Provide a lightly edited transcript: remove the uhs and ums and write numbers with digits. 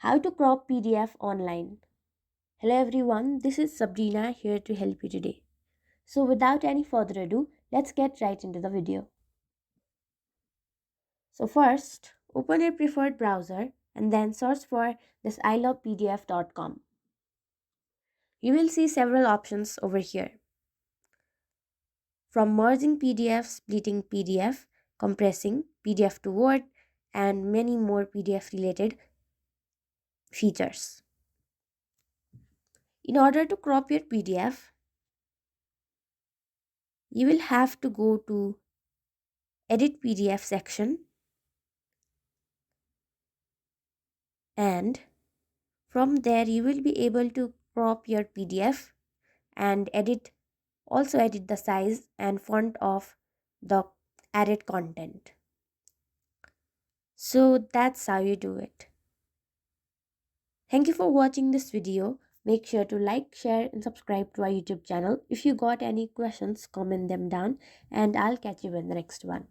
How to crop PDF online. Hello everyone, this is Sabrina here to help you today. So without any further ado, let's get right into the video. So first, open your preferred browser and then search for this ilovepdf.com. You will see several options over here. From merging PDF, splitting PDF, compressing PDF to Word, and many more PDF related features. In order to crop your PDF, you will have to go to edit PDF section, and from there you will be able to crop your PDF and edit the size and font of the added content. So that's how you do it. Thank you for watching this video. Make sure to like, share and subscribe to our YouTube channel. If you got any questions, comment them down and I'll catch you in the next one.